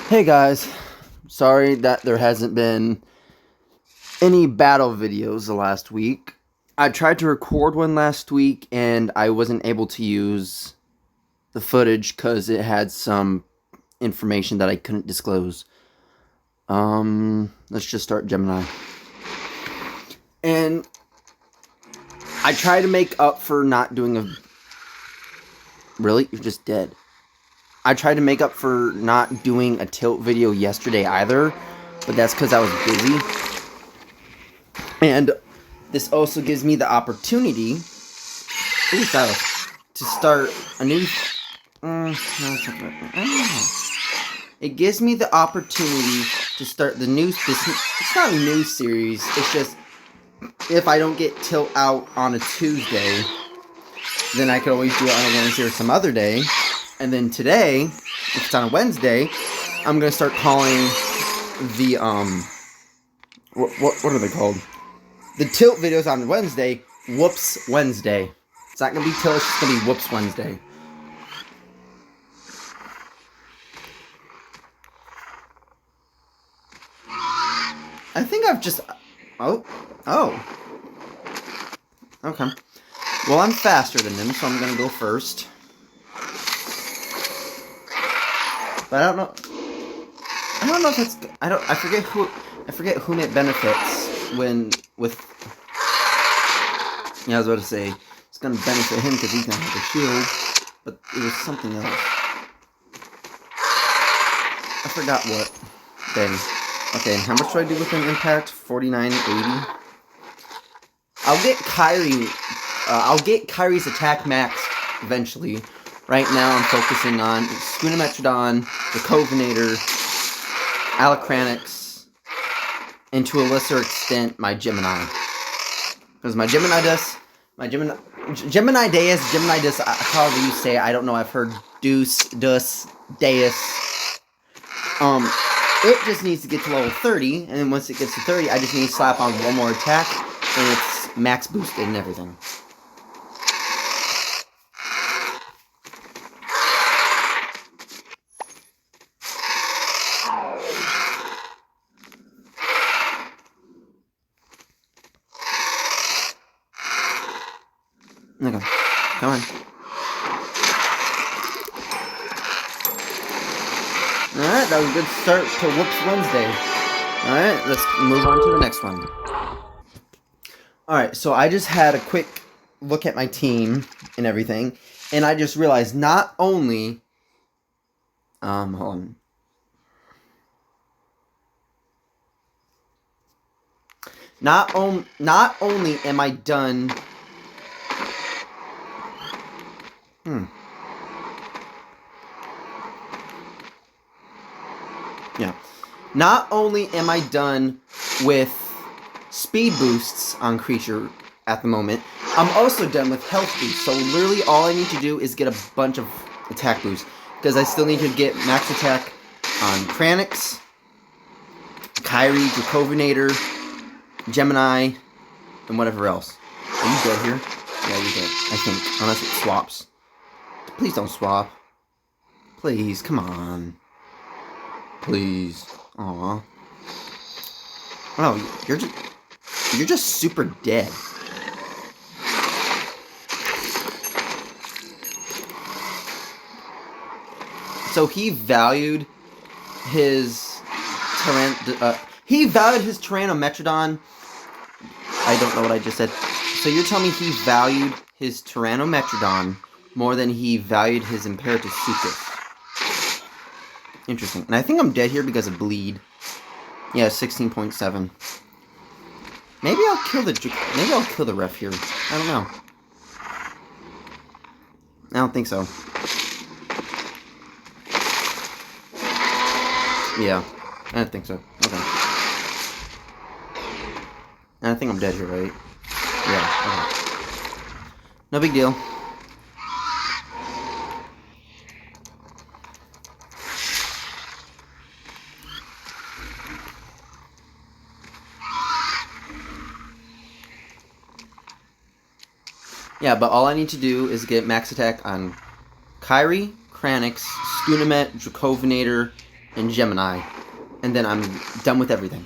Hey guys, sorry that there hasn't been any battle videos the last week. I tried to record one last week and I wasn't able to use the footage because it had some information that I couldn't disclose. Let's just start Gemini. And I tried to make up for not doing a... Really? You're just dead. I tried to make up for not doing a tilt video yesterday either, but that's because I was busy. And this also gives me the opportunity to start a new... It gives me the opportunity to start the new... It's not a new series, it's just... If I don't get tilt out on a Tuesday, then I could always do it on a Wednesday or some other day. And then today, if it's on a Wednesday, I'm going to start calling the, what are they called? The tilt videos on Wednesday, Whoops Wednesday. It's not going to be tilt, it's just going to be Whoops Wednesday. I think I've just... Oh. Okay. Well, I'm faster than him, so I'm going to go first. But I don't know if that's... I forget whom it benefits when, with... Yeah, I was about to say, it's gonna benefit him because he's gonna have a shield, but it was something else. I forgot what thing. Okay, how much do I do with an impact? 49.80? I'll get Kyrie's attack maxed eventually. Right now, I'm focusing on Scunametrodon, the Covinator, Alacranix, and to a lesser extent, my Gemini. Because my Gemini Deus, however you say it, I don't know, I've heard Deus, Deus. It just needs to get to level 30, and then once it gets to 30, I just need to slap on one more attack, and it's max boosted and everything. Okay, come on. Alright, that was a good start to Whoops Wednesday. Alright, let's move on to the next one. Alright, so I just had a quick look at my team and everything, and I just realized not only... hold on. Not only am I done... Yeah. Not only am I done with speed boosts on creature at the moment, I'm also done with health boosts. So literally all I need to do is get a bunch of attack boosts. Because I still need to get max attack on Kranix, Kyrie, Dracovinator, Gemini, and whatever else. Are you dead here? Yeah, you're dead. I think. Unless it swaps. Please don't swap. Please, come on. Please. Aw. Oh, you're just super dead. So he valued his Tyrannometrodon. I don't know what I just said. So you're telling me he valued his Tyrannometrodon more than he valued his Imperator Sucus. Interesting. And I think I'm dead here because of bleed. Yeah, 16.7. Maybe I'll kill the ref here. I don't know. I don't think so. Yeah, I don't think so. Okay. And I think I'm dead here, right? Yeah, okay. No big deal. Yeah, but all I need to do is get max attack on Kyrie, Kranix, Scunamet, Dracovinator, and Gemini, and then I'm done with everything.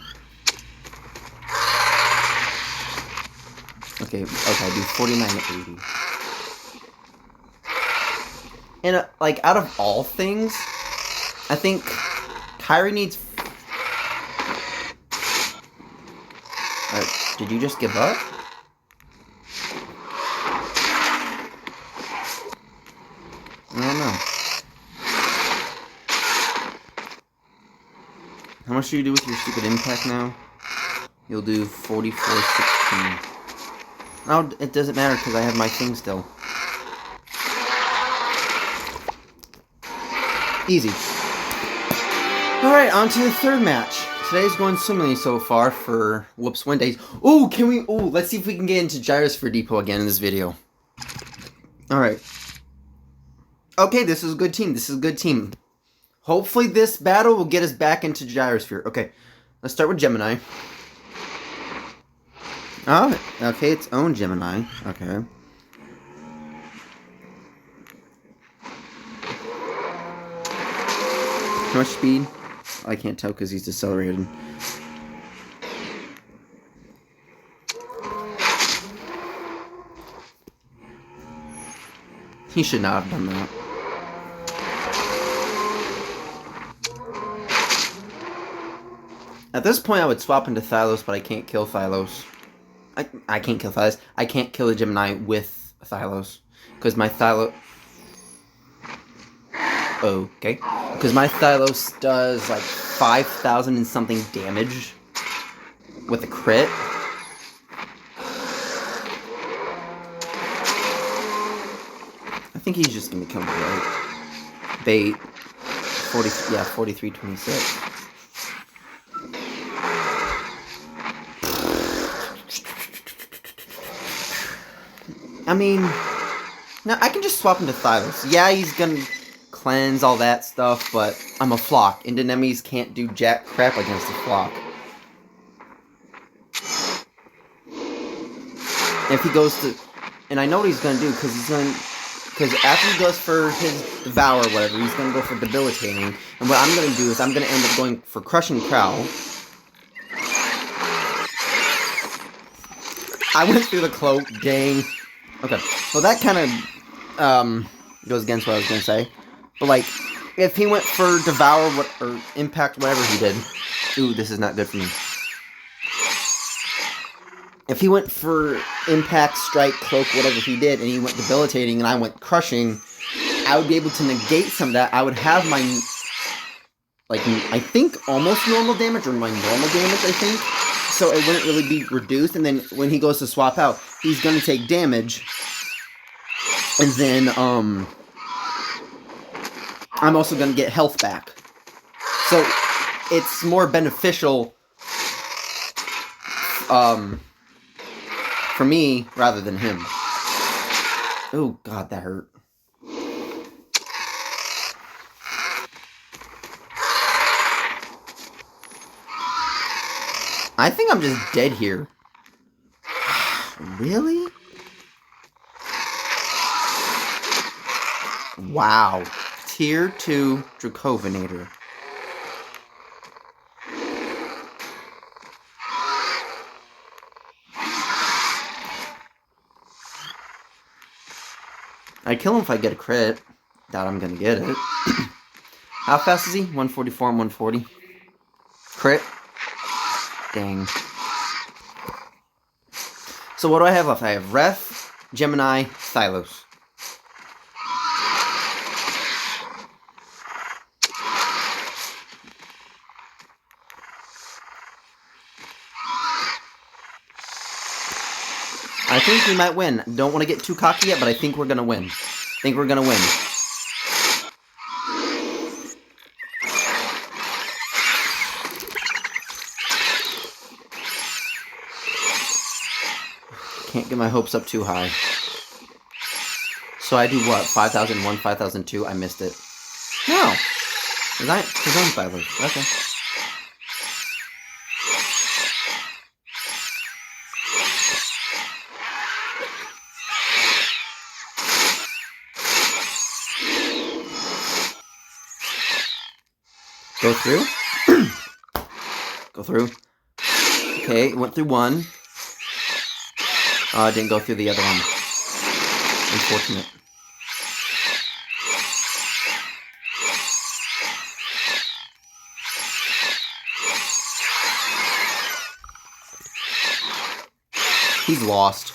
Okay, I do 49 to 80. And, like, out of all things, I think Kyrie needs... did you just give up? I don't know. How much do you do with your stupid impact now? You'll do 44.16. Oh, it doesn't matter because I have my thing still. Easy. Alright, on to the third match. Today's going swimmingly so far for Whoops Wednesdays. Ooh, let's see if we can get into GYROSPHERE Depot again in this video. Alright. Okay, this is a good team. Hopefully this battle will get us back into GYROSPHERE. Okay, let's start with Gemini. Oh, okay, its own Gemini. Okay. How much speed? I can't tell because he's decelerated. He should not have done that. At this point, I would swap into Thylos, but I can't kill Thylos. I can't kill Thylos. I can't kill the Gemini with Thylos. Because my Thylos... Okay. Because my Thylos does, like, 5,000 and something damage with a crit. I think he's just going to kill me, right? Bait. 43.26. I mean, no, I can just swap into Thylos. Yeah, he's gonna cleanse all that stuff, but I'm a flock. And enemies can't do jack crap against a flock. If he goes to, and I know what he's gonna do because after he goes for his devour or whatever, he's gonna go for debilitating. And what I'm gonna do is I'm gonna end up going for crushing prowl. I went through the cloak, dang. Okay, well that kind of goes against what I was gonna say, but like if he went for devour or impact whatever he did, ooh, this is not good for me. If he went for impact, strike, cloak, whatever he did, and he went debilitating, and I went crushing, I would be able to negate some of that. I would have my like I think almost normal damage or my normal damage, I think. So it wouldn't really be reduced, and then when he goes to swap out, he's going to take damage, and then, I'm also going to get health back. So, it's more beneficial, for me, rather than him. Oh, God, that hurt. I think I'm just dead here. Really? Wow. Tier 2 Dracovenator. I'd kill him if I get a crit. Doubt I'm gonna get it. How fast is he? 144 and 140. Crit? Dang. So what do I have left? I have Ref, Gemini, Thylos. I think we might win. Don't want to get too cocky yet, but I think we're gonna win. I think we're gonna win. Can't get my hopes up too high. So I do what? 5,001, 5,002? I missed it. No! His own Thylos. Okay. Go through. Go through. Okay, went through one. Didn't go through the other one. Unfortunate. He's lost.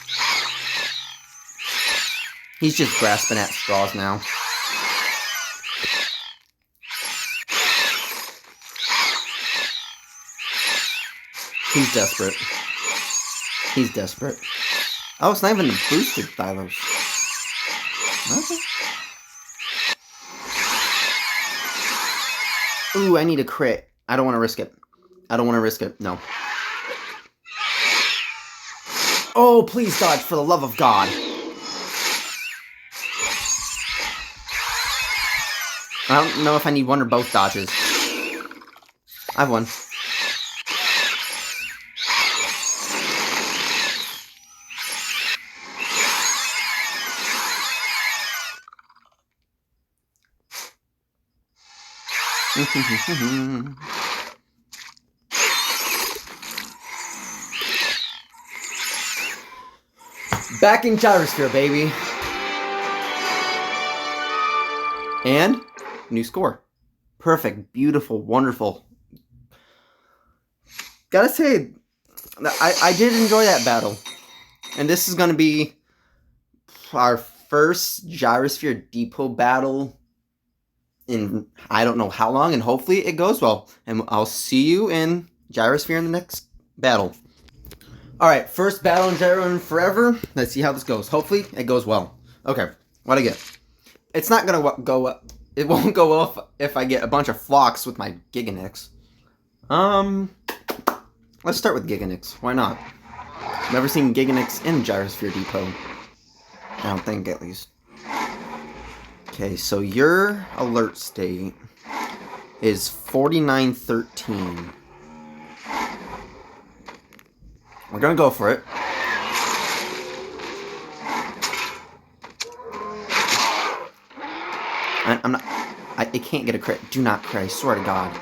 He's just grasping at straws now. He's desperate. He's desperate. Oh, it's not even boosted Thylos. Okay. Ooh, I need a crit. I don't want to risk it. I don't want to risk it. No. Oh, please dodge for the love of God. I don't know if I need one or both dodges. I have one. Back in Gyrosphere, baby. And new score. Perfect, beautiful, wonderful. Gotta say, I did enjoy that battle. And this is gonna be our first Gyrosphere Depot battle in I don't know how long, and hopefully it goes well. And I'll see you in Gyrosphere in the next battle. Alright, first battle in Gyro in forever. Let's see how this goes. Hopefully it goes well. Okay, what'd I get? It's not gonna go up. It won't go well if I get a bunch of flocks with my Giganix. Let's start with Giganix. Why not? Never seen Giganix in Gyrosphere Depot. I don't think, at least. Okay, so your alert state is 4913. We're gonna go for it. I'm not. It can't get a crit. Do not crit. I swear to God.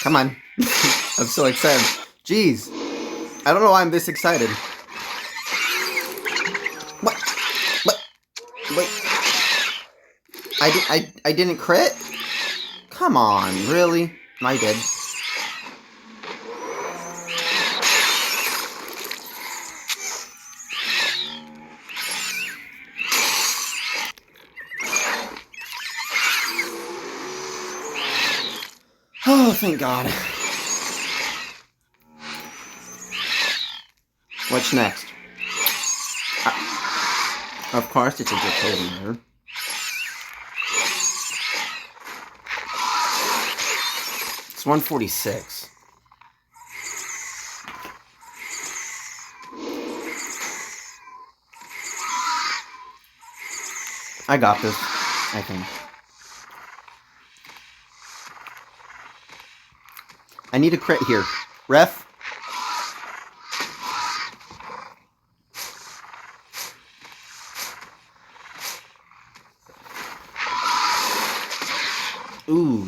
Come on. I'm so excited. Jeez. I don't know why I'm this excited. What? Wait. I didn't crit? Come on, really? I did. Oh, thank God. What's next? Of course, it's a Draconian. It's 146. I got this, I think. I need a crit here. Ref? Ooh.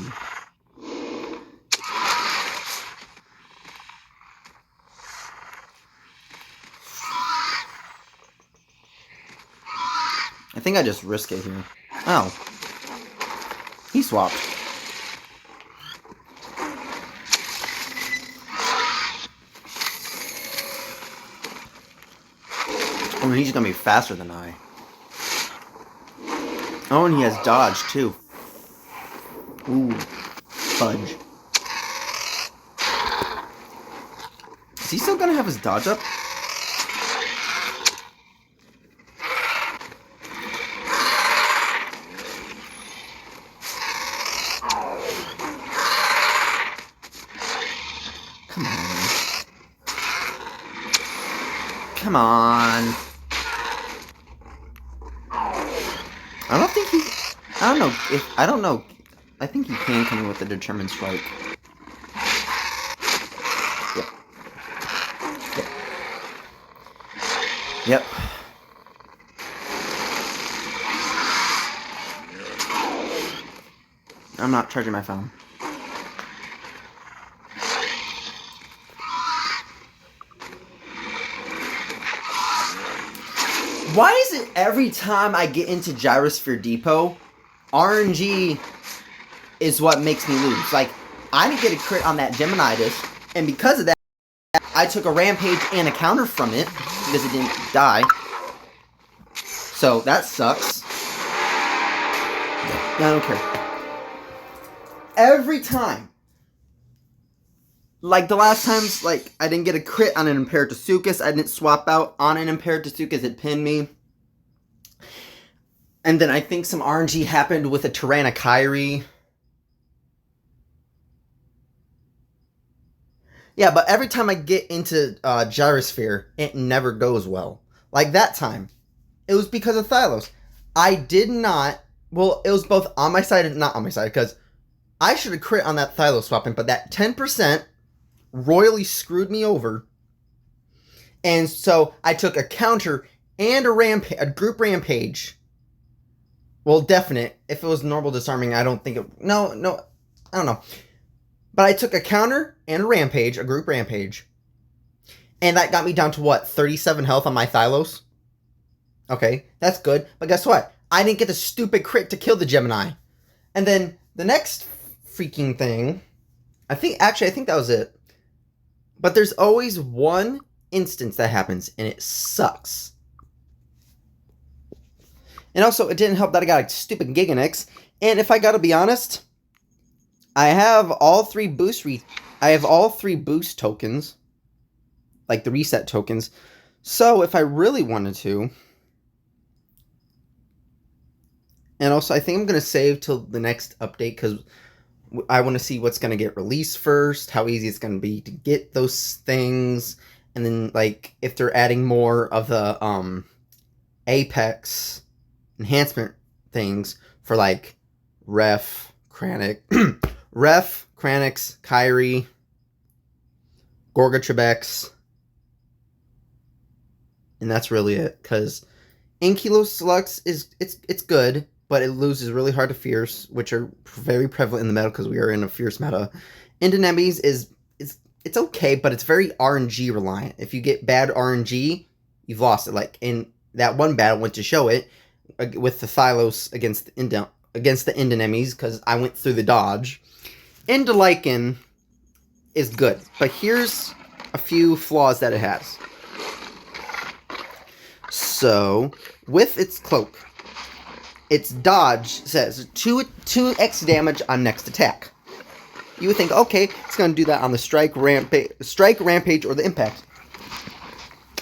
I think I just risk it here. Oh. He swapped. Oh, he's gonna be faster than I. Oh, and he has dodge, too. Ooh. Fudge. Is he still gonna have his dodge up? Come on. Come on. I don't think he... I don't know. I think he can come in with a determined strike. Yep. I'm not charging my phone. Why is it every time I get into Gyrosphere Depot, RNG is what makes me lose? Like, I didn't get a crit on that Geminitis, and because of that, I took a Rampage and a counter from it, because it didn't die. So, that sucks. I don't care. Every time. Like, the last times, like, I didn't get a crit on an Imperatasuchus. I didn't swap out on an Imperatasuchus. It pinned me. And then I think some RNG happened with a Tyrannokyrie. Yeah, but every time I get into Gyrosphere, it never goes well. Like that time. It was because of Thylos. I did not... Well, it was both on my side and not on my side, because I should have crit on that Thylos swapping, but that 10% royally screwed me over. And so I took a counter and a group rampage. Well, definite. If it was normal disarming, I don't think it... No, I don't know. But I took a counter and a rampage, a group rampage. And that got me down to what? 37 health on my Thylos? Okay, that's good. But guess what? I didn't get the stupid crit to kill the Gemini. And then the next freaking thing... I think that was it. But there's always one instance that happens, and it sucks. And also, it didn't help that I got a stupid Giganix. And if I gotta be honest, I have all three boost tokens. Like the reset tokens. So, if I really wanted to... And also, I think I'm gonna save till the next update, because I want to see what's going to get released first, how easy it's going to be to get those things, and then, like, if they're adding more of the, Apex enhancement things for, like, Ref, Kranix, Kyrie, Gorgatrebex, and that's really it, because Ankyloslugs it's good, but it loses really hard to Fierce, which are very prevalent in the meta because we are in a Fierce meta. Indonemes it's okay, but it's very RNG reliant. If you get bad RNG, you've lost it. Like in that one battle, went to show it with the Thylos against the Indonemes because I went through the dodge. Indolaikin is good, but here's a few flaws that it has. So with its cloak, its dodge says 2x damage on next attack. You would think, okay, it's going to do that on the strike, rampage, or the impact.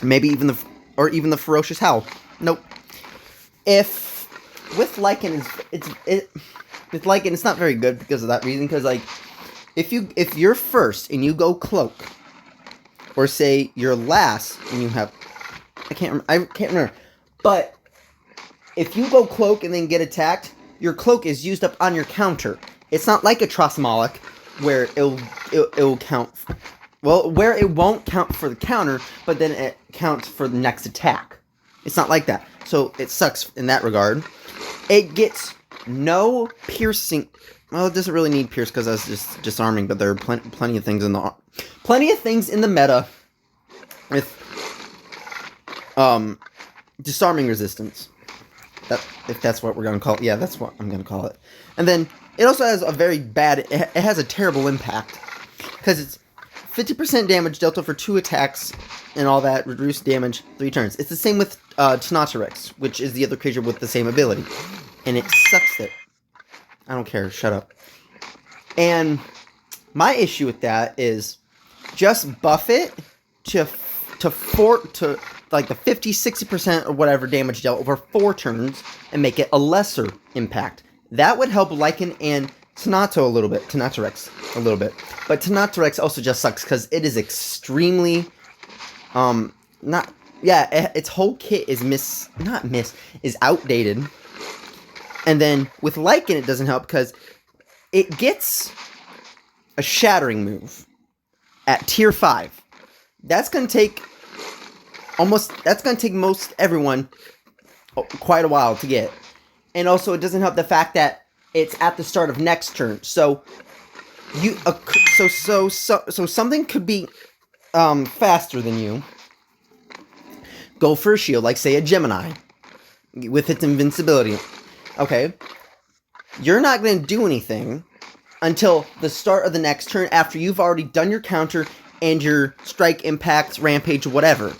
Maybe even the ferocious howl. Nope. With Lycan, it's not very good because of that reason. Because like, if you're first and you go cloak, or say you're last and you have, I can't remember, but if you go cloak and then get attacked, your cloak is used up on your counter. It's not like a Trosmolic where it'll count. Where it won't count for the counter, but then it counts for the next attack. It's not like that. So it sucks in that regard. It gets no piercing. Well, it doesn't really need pierce because that's just disarming. But there are plenty of things in the meta with disarming resistance. If that's what we're going to call it. Yeah, that's what I'm going to call it. And then, it also has a very bad... It has a terrible impact. Because it's 50% damage delta for 2 attacks, and all that, reduced damage 3 turns. It's the same with Tenatorex, which is the other creature with the same ability. And it sucks that... I don't care, shut up. And my issue with that is, just buff it to like the 50-60% or whatever damage dealt over 4 turns and make it a lesser impact. That would help Lycan and Tenatorex a little bit. But Tenatorex also just sucks because it is extremely its whole kit is is outdated. And then with Lycan it doesn't help because it gets a shattering move at tier 5. That's going to take That's going to take most everyone quite a while to get. And also, it doesn't help the fact that it's at the start of next turn. So something could be faster than you. Go for a shield, like say a Gemini with its invincibility. Okay, you're not going to do anything until the start of the next turn after you've already done your counter and your strike, impact, rampage, whatever.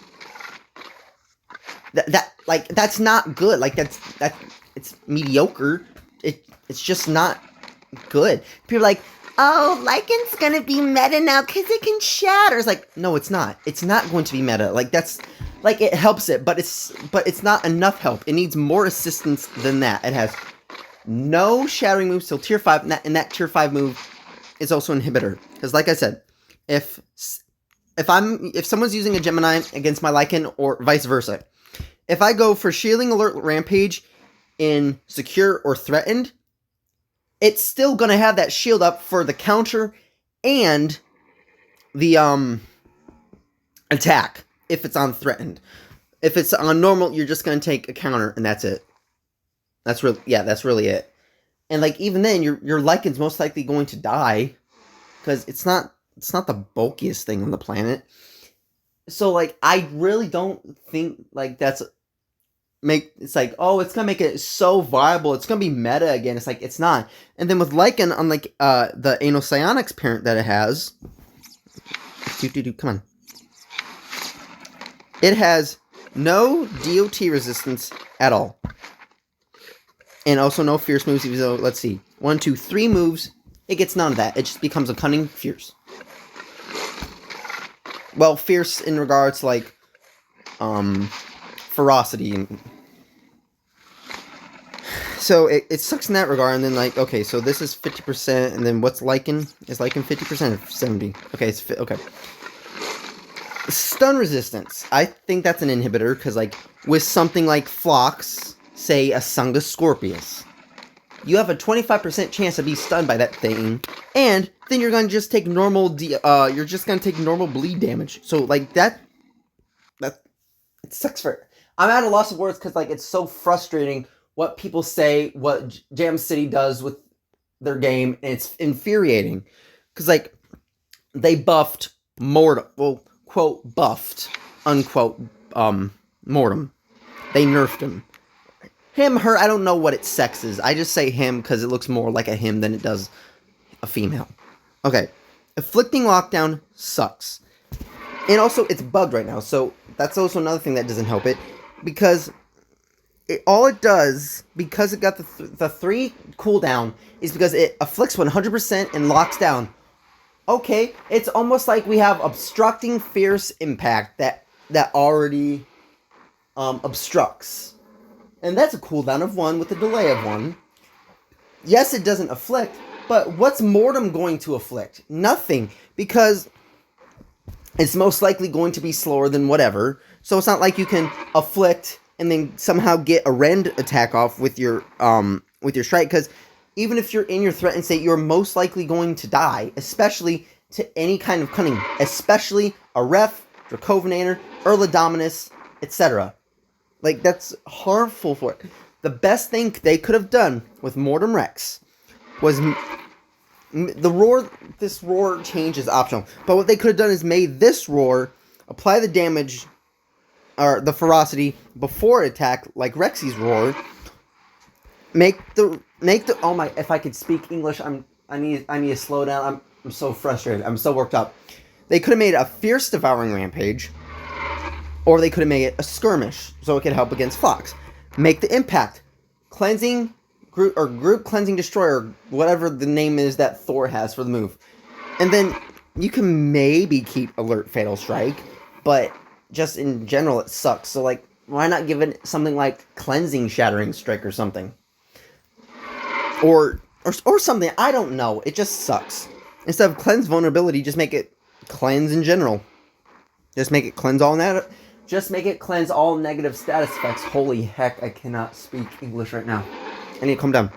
That's not good. Like it's mediocre. It's just not good. People are like, oh, Lycan's gonna be meta now because it can shatter. It's like, no, it's not. It's not going to be meta. Like that's like it helps it, but it's not enough help. It needs more assistance than that. It has no shattering moves till tier 5, and that tier 5 move is also an inhibitor. Because like I said, if someone's using a Gemini against my Lycan or vice versa, if I go for shielding, alert, rampage in secure or threatened, it's still gonna have that shield up for the counter and the attack if it's on threatened. If it's on normal, you're just gonna take a counter and that's it. That's really it. And like even then, your Lycan's most likely going to die because it's not the bulkiest thing on the planet. So like I really don't think like it's like, oh, it's gonna make it so viable, it's gonna be meta again. It's like it's not. And then with Lycan, unlike the Anal Psionics parent that it has, come on, it has no DOT resistance at all. And also no fierce moves, even though, let's see, 1, 2, 3 moves, it gets none of that. It just becomes a cunning fierce. Well, fierce in regards to, like, ferocity. So, it sucks in that regard, and then, like, okay, so this is 50%, and then what's Lycan? Is Lycan 50% or 70? Okay, okay. Stun resistance. I think that's an inhibitor, because, like, with something like Phlox, say a Sungus Scorpius, you have a 25% chance to be stunned by that thing, and then you're gonna just take normal bleed damage. So like that it sucks for. I'm at a loss of words because like it's so frustrating what people say, what Jam City does with their game, and it's infuriating because like they buffed Mortem, well, quote buffed, unquote Mortem. They nerfed him. Him, her, I don't know what its sex is. I just say him because it looks more like a him than it does a female. Okay. Afflicting Lockdown sucks. And also, it's bugged right now, so that's also another thing that doesn't help it. Because all it does, because it got the 3 cooldown, is because it afflicts 100% and locks down. Okay, it's almost like we have obstructing fierce impact that already obstructs. And that's a cooldown of 1 with a delay of 1. Yes, it doesn't afflict, but what's Mortem going to afflict? Nothing, because it's most likely going to be slower than whatever. So it's not like you can afflict and then somehow get a rend attack off with your strike, because even if you're in your threatened state, you're most likely going to die, especially to any kind of cunning, especially a Ref, Dracovenator, Urla Dominus, etc. Like, that's harmful for it. The best thing they could have done with Mortem Rex was the roar. This roar change is optional, but what they could have done is made this roar apply the damage or the ferocity before attack, like Rexy's roar. Make the oh my! If I could speak English, I need to slow down. I'm so frustrated. I'm so worked up. They could have made a fierce devouring rampage. Or they could have made it a skirmish, so it could help against Phlox. Make the impact. Cleansing, group cleansing destroyer, whatever the name is that Thor has for the move. And then you can maybe keep alert fatal strike, but just in general it sucks. So like, why not give it something like cleansing shattering strike or something? Or something, I don't know. It just sucks. Instead of cleanse vulnerability, just make it cleanse in general. Just make it cleanse all that. Just make it cleanse all negative status effects. Holy heck, I cannot speak English right now. I need to calm down.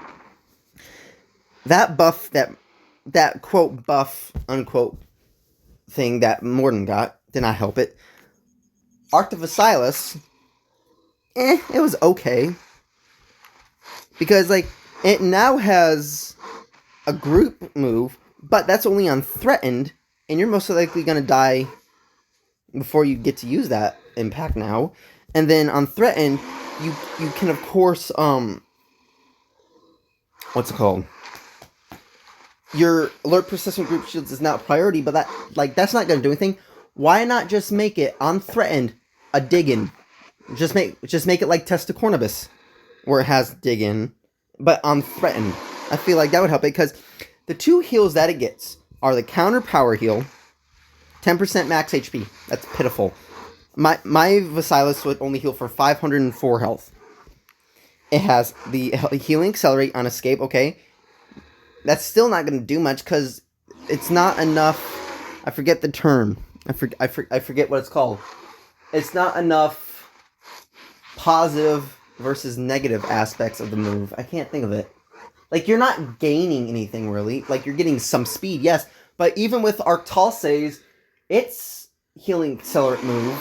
That buff, that quote buff, unquote thing that Mortem got, did not help it. Arctivacillus, it was okay. Because, like, it now has a group move, but that's only on threatened, and you're most likely going to die before you get to use that impact now. And then on threatened, you can, of course, what's it called? Your alert persistent group shields is not a priority, but that's not going to do anything. Why not just make it on threatened a dig in? Just make it like Testicornibus, where it has dig in, but on threatened. I feel like that would help it, because the two heals that it gets are the counter power heal, 10% max HP. That's pitiful. My Vacillus would only heal for 504 health. It has the healing accelerate on escape. Okay, that's still not going to do much because it's not enough. I forget the term. I forget what it's called. It's not enough positive versus negative aspects of the move. I can't think of it. Like, you're not gaining anything, really. Like, you're getting some speed, yes. But even with Arctalces, its healing accelerate move,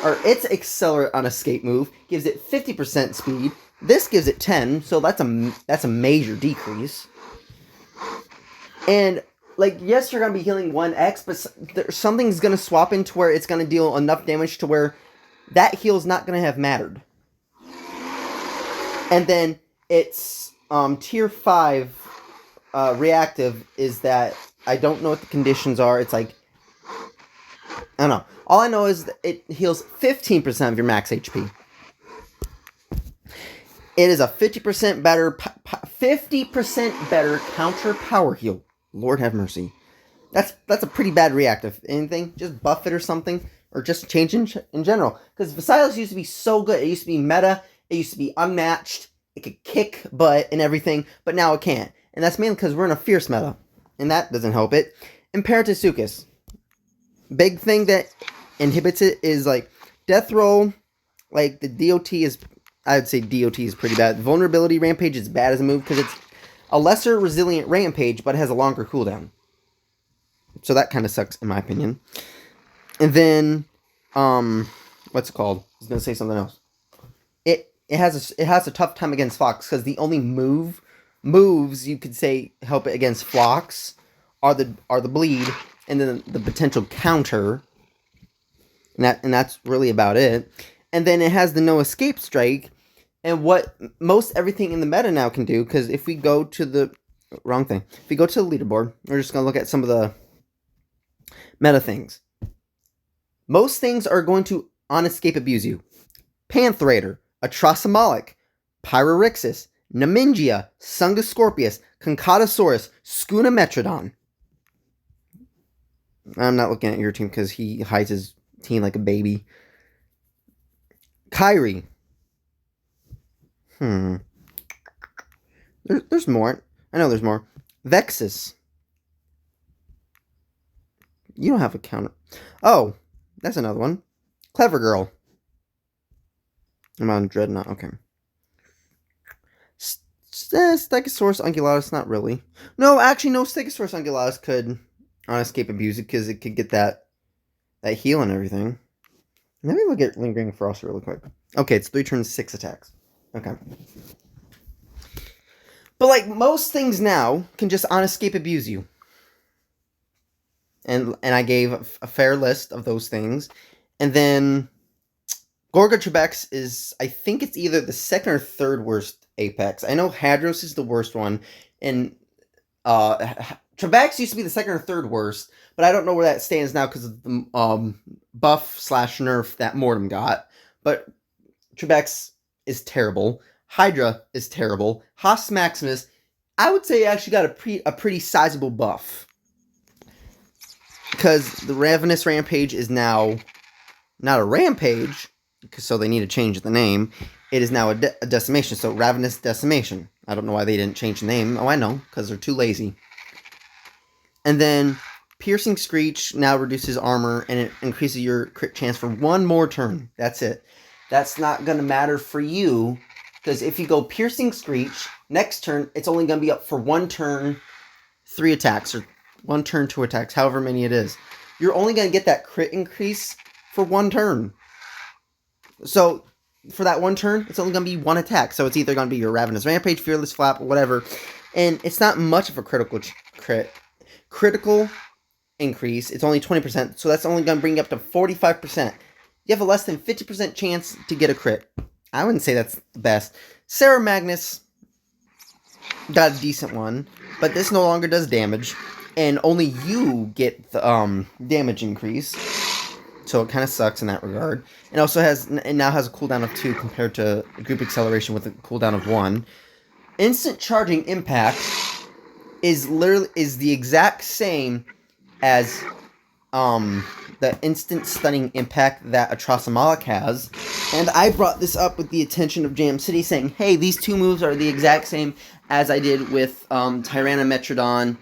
or its accelerate on escape move, gives it 50% speed. This gives it 10, so that's a major decrease. And, like, yes, you're going to be healing 1x, but something's going to swap into where it's going to deal enough damage to where that heal's not going to have mattered. And then its tier 5 reactive is that I don't know what the conditions are. It's like, I don't know. All I know is that it heals 15% of your max HP. It is a 50% better 50% better counter power heal. Lord have mercy. That's a pretty bad reactive. Anything? Just buff it or something, or just change in general. Because Vacillus used to be so good. It used to be meta. It used to be unmatched. It could kick butt and everything, but now it can't. And that's mainly because we're in a fierce meta, and that doesn't help it. Imperatisuchus. Big thing that inhibits it is, like, death roll. Like, the DOT is, I would say DOT is pretty bad. Vulnerability rampage is bad as a move because it's a lesser resilient rampage, but it has a longer cooldown. So that kind of sucks, in my opinion. And then, what's it called? I was gonna say something else. It has a tough time against Fox because the only moves you could say help it against Fox are the bleed and then the potential counter, and that's really about it. And then it has the no escape strike, and what most everything in the meta now can do. Because if we go to the wrong thing, if we go to the leaderboard, we're just gonna look at some of the meta things. Most things are going to on escape abuse you. Pantherator, Atrocimolic, Pyrorhixis, Nemingia, Sungoscorpius, Conchodosaurus, Scunametrodon. I'm not looking at your team because he hides his team like a baby. Kyrie. There's more. I know there's more. Vexus. You don't have a counter. Oh, that's another one. Clever Girl. I'm on Dreadnought. Okay. Stegosaurus ungulatus, not really. No, actually, no. Stegosaurus ungulatus could on escape abuse it because it could get that heal and everything. Let me look at Lingering Frost really quick. Okay, it's 3 turns, 6 attacks. Okay. But, like, most things now can just on escape abuse you. And I gave a fair list of those things. And then Gorgotrebex is, I think it's either the second or third worst Apex. I know Hadros is the worst one, and Trebex used to be the second or third worst, but I don't know where that stands now because of the buff/nerf that Mortem got. But Trebex is terrible. Hydra is terrible. Haas Maximus, I would say, actually got a pretty sizable buff. Because the Ravenous Rampage is now not a Rampage, so they need to change the name. It is now a Decimation, so Ravenous Decimation. I don't know why they didn't change the name. Oh, I know, because they're too lazy. And then Piercing Screech now reduces armor, and it increases your crit chance for one more turn. That's it. That's not going to matter for you, because if you go Piercing Screech, next turn, it's only going to be up for 1 turn, 3 attacks, or 1 turn, 2 attacks, however many it is. You're only going to get that crit increase for 1 turn. So for that one turn, it's only going to be one attack. So it's either going to be your Ravenous Rampage, Fearless Flap, or whatever. And it's not much of a critical increase. It's only 20%, so that's only going to bring you up to 45%. You have a less than 50% chance to get a crit. I wouldn't say that's the best. Sarah Magnus got a decent one, but this no longer does damage, and only you get the damage increase. So it kind of sucks in that regard. It also now has a cooldown of 2 compared to Group Acceleration with a cooldown of 1. Instant Charging Impact is the exact same as the instant stunning impact that Atrocimolic has. And I brought this up with the attention of Jam City, saying, hey, these two moves are the exact same as I did with Tyrannometrodon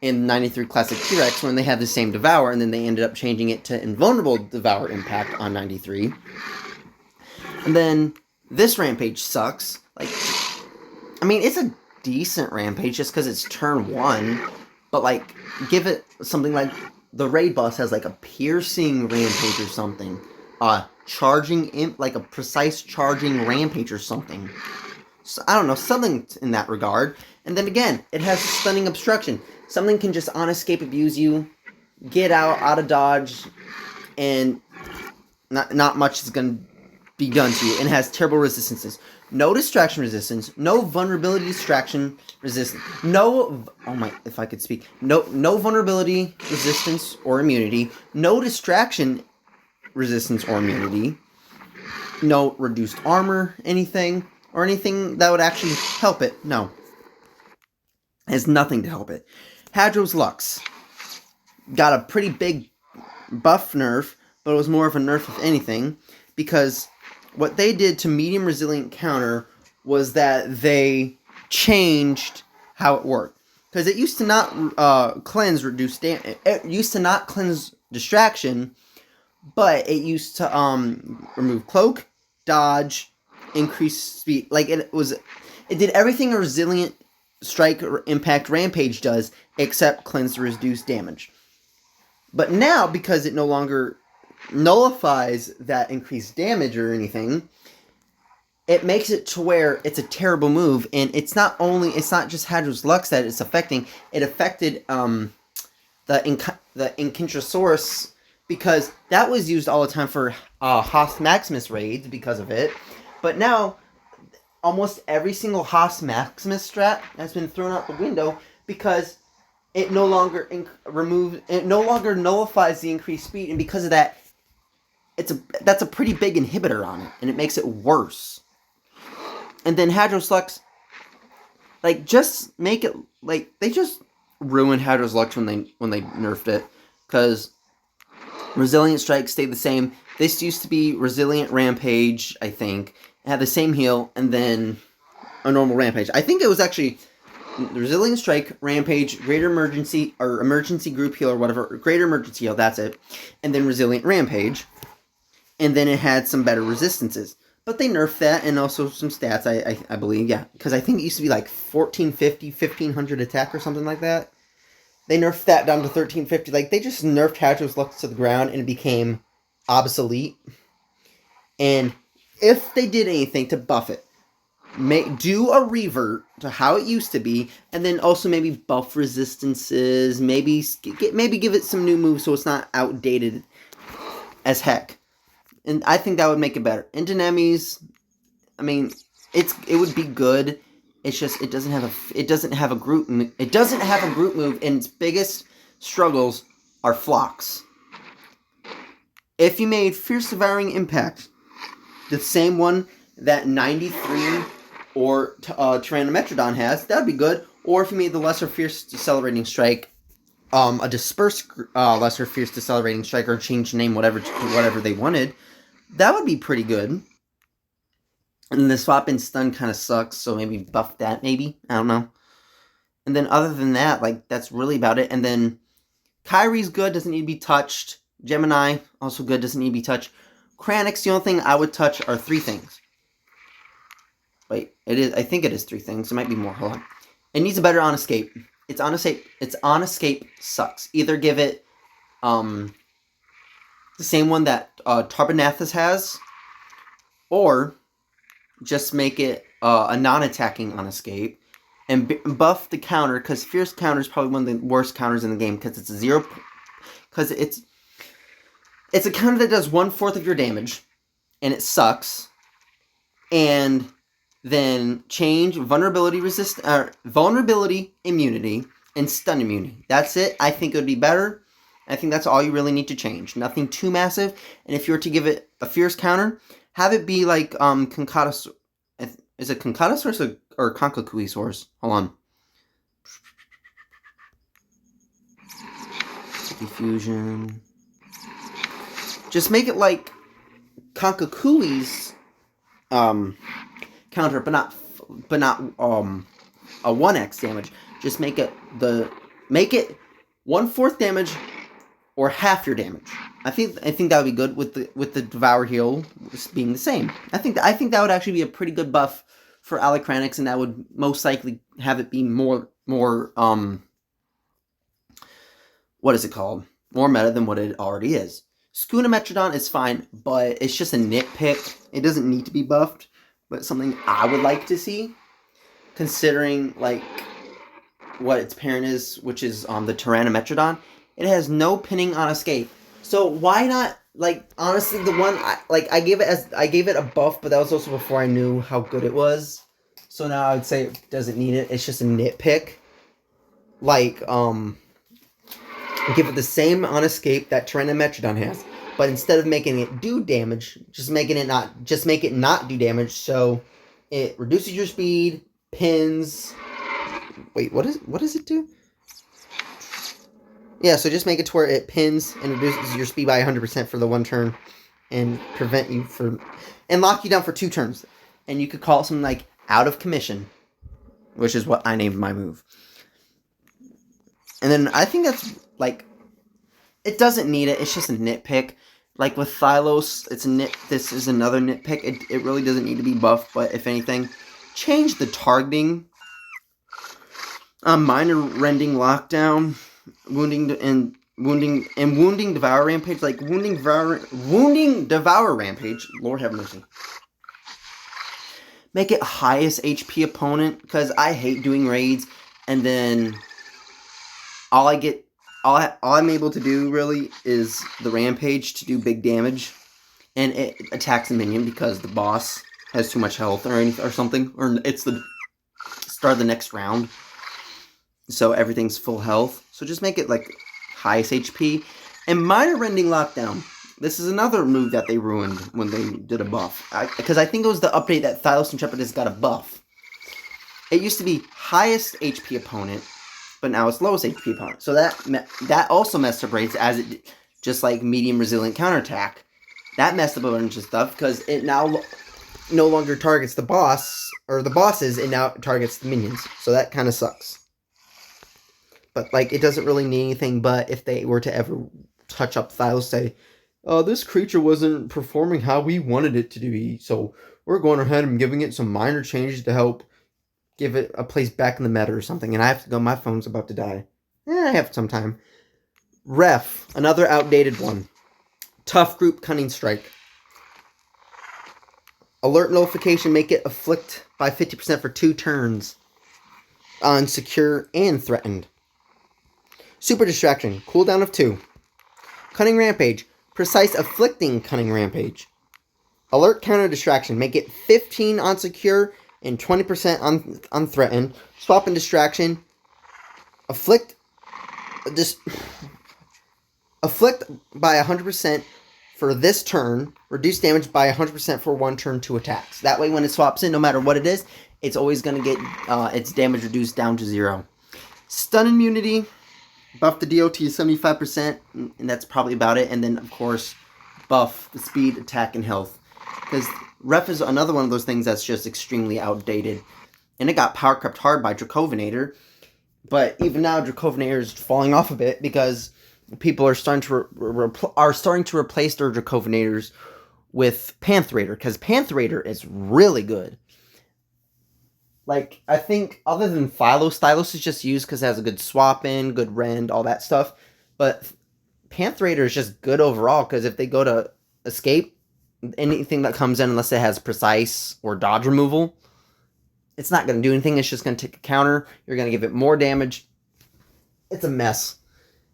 in 93 Classic T-Rex when they had the same Devour, and then they ended up changing it to Invulnerable Devour Impact on 93. And then this Rampage sucks. Like, I mean, it's a decent Rampage just because it's turn 1, but, like, give it something like the raid boss has, like, a piercing Rampage or something. Charging imp, like a precise charging Rampage or something. So, I don't know, something in that regard. And then again, it has Stunning Obstruction. Something can just on escape abuse you, get out of dodge, and not much is going to be done to you. And it has terrible resistances. No distraction resistance, no vulnerability distraction resistance, if I could speak, no vulnerability resistance or immunity, no distraction resistance or immunity, no reduced armor, anything that would actually help it. No. It has nothing to help it. Hadro's Lux got a pretty big buff nerf, but it was more of a nerf if anything, because what they did to medium resilient counter was that they changed how it worked. Because it used to not cleanse reduce damage. It used to not cleanse distraction, but it used to remove cloak, dodge, increase speed. Like it did everything a resilient strike or impact rampage does, except cleanse to reduce damage. But now, because it no longer nullifies that increased damage or anything, it makes it to where it's a terrible move, and it's not just Hadro's Lux that it's affecting. It affected the Inkintrosaurus, because that was used all the time for Hoth Maximus raids because of it. But now, almost every single Hoth Maximus strat has been thrown out the window because it no longer nullifies the increased speed, and because of that, that's a pretty big inhibitor on it, and it makes it worse. And then Hadro's Lux, like, just make it, like, they just ruined Hadro's Lux when they nerfed it, because Resilient Strike stayed the same. This used to be Resilient Rampage, I think. It had the same heal, and then a normal Rampage. I think it was actually Resilient Strike, Rampage, Greater Emergency, or Emergency Group Heal, or whatever. Greater Emergency Heal, that's it. And then Resilient Rampage. And then it had some better resistances. But they nerfed that, and also some stats, I believe, yeah. Because I think it used to be like 1450, 1500 attack or something like that. They nerfed that down to 1350. Like, they just nerfed Hadro's Lux to the ground, and it became obsolete. And if they did anything to buff it, do a revert to how it used to be, and then also maybe buff resistances, maybe give it some new moves so it's not outdated as heck. And I think that would make it better. Intinemies, I mean, it would be good. It's just it doesn't have a group move, and its biggest struggles are flocks. If you made Fierce Devouring Impact the same one that 93 or Tyrannometrodon has, that would be good. Or if you made the Lesser Fierce Decelerating Strike a Dispersed Lesser Fierce Decelerating Strike, or change the name to whatever they wanted, that would be pretty good. And the swap in stun kind of sucks, so maybe buff that, maybe? I don't know. And then other than that, like, that's really about it. And then Kyrie's good, doesn't need to be touched. Gemini, also good, doesn't need to be touched. Kranix, the only thing I would touch are 3 things. Wait, I think it is 3 things. It might be more, hold on. It needs a better on escape. Its on escape sucks. Either give it the same one that Tarbonathus has, Or just make it a non-attacking on escape, and buff the counter, because Fierce counter is probably one of the worst counters in the game, because it's a because it's a counter that does 1/4 of your damage, and it sucks. And then change vulnerability immunity, and stun immunity. That's it. I think it would be better. I think that's all you really need to change. Nothing too massive. And if you were to give it a Fierce counter, have it be like Concadosaurus. Is it Concadosaurus or Concacuisaurus? Hold on. Diffusion. Just make it like Concacui's counter, but not a 1x damage. Just make it 1/4 damage or half your damage. I think that would be good with the Devour Heal being the same. I think that would actually be a pretty good buff for Alecranix, and that would most likely have it be more what is it called? More meta than what it already is. Scunametrodon is fine, but it's just a nitpick. It doesn't need to be buffed, but something I would like to see, considering like what its parent is, which is the Tyrannometrodon. It has no pinning on escape. So why not, like, honestly, the one I gave it a buff, but that was also before I knew how good it was. So now I would say it doesn't need it. It's just a nitpick. Like, give it the same on escape that Tyrannometrodon has, but instead of making it do damage, just make it not do damage. So it reduces your speed, pins. Wait, what does it do? Yeah, so just make it to where it pins and reduces your speed by 100% for the one turn, and lock you down for 2 turns. And you could call it something like Out of Commission, which is what I named my move. And then I think that's like, it doesn't need it. It's just a nitpick. Like with Thylos, this is another nitpick. It really doesn't need to be buffed, but if anything, change the targeting. Minor rending lockdown, wounding devour rampage, like wounding devour rampage. Lord have mercy. Make it highest HP opponent, because I hate doing raids and then all I'm able to do really is the rampage to do big damage, and it attacks the minion because the boss has too much health or something, or it's the start of the next round, so everything's full health. So just make it like highest HP. And minor rending lockdown. This is another move that they ruined when they did a buff, because I think it was the update that Thylos Intrepidus got a buff. It used to be highest HP opponent, but now it's lowest HP opponent. So that also messed up raids, as it just like medium resilient counterattack. That messed up a bunch of stuff, because it now no longer targets the boss or the bosses. It now targets the minions. So that kind of sucks. But like, it doesn't really need anything. But if they were to ever touch up Thylos, say, "Oh, this creature wasn't performing how we wanted it to be, so we're going ahead and giving it some minor changes to help give it a place back in the meta," or something. And I have to go, my phone's about to die. I have some time. Ref, another outdated one. Tough Group Cunning Strike. Alert notification, make it afflict by 50% for 2 turns on secure and threatened. Super Distraction, cooldown of 2. Cunning Rampage, precise afflicting Cunning Rampage. Alert Counter Distraction, make it 15 on secure and 20% on threatened. Swap and Distraction, afflict by 100% for this turn. Reduce damage by 100% for 1 turn 2 attacks. That way when it swaps in, no matter what it is, it's always going to get its damage reduced down to 0. Stun immunity, buff the DOT 75%, and that's probably about it. And then, of course, buff the speed, attack, and health. Because Ref is another one of those things that's just extremely outdated. And it got power crept hard by Dracovinator. But even now, Dracovinator is falling off a bit, because people are starting to replace their Dracovinators with Pantherator, because Pantherator is really good. Like, I think other than Thylos is just used because it has a good swap in, good rend, all that stuff. But Pantherator is just good overall, because if they go to escape, anything that comes in, unless it has precise or dodge removal, it's not going to do anything. It's just going to take a counter. You're going to give it more damage. It's a mess.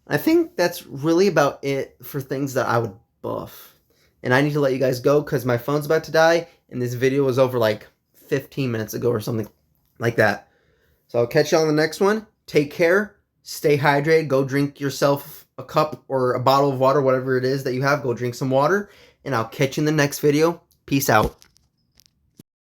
I think that's really about it for things that I would buff. And I need to let you guys go because my phone's about to die, and this video was over like 15 minutes ago or something like that. So I'll catch you on the next one. Take care. Stay hydrated. Go drink yourself a cup or a bottle of water, whatever it is that you have. Go drink some water. And I'll catch you in the next video. Peace out.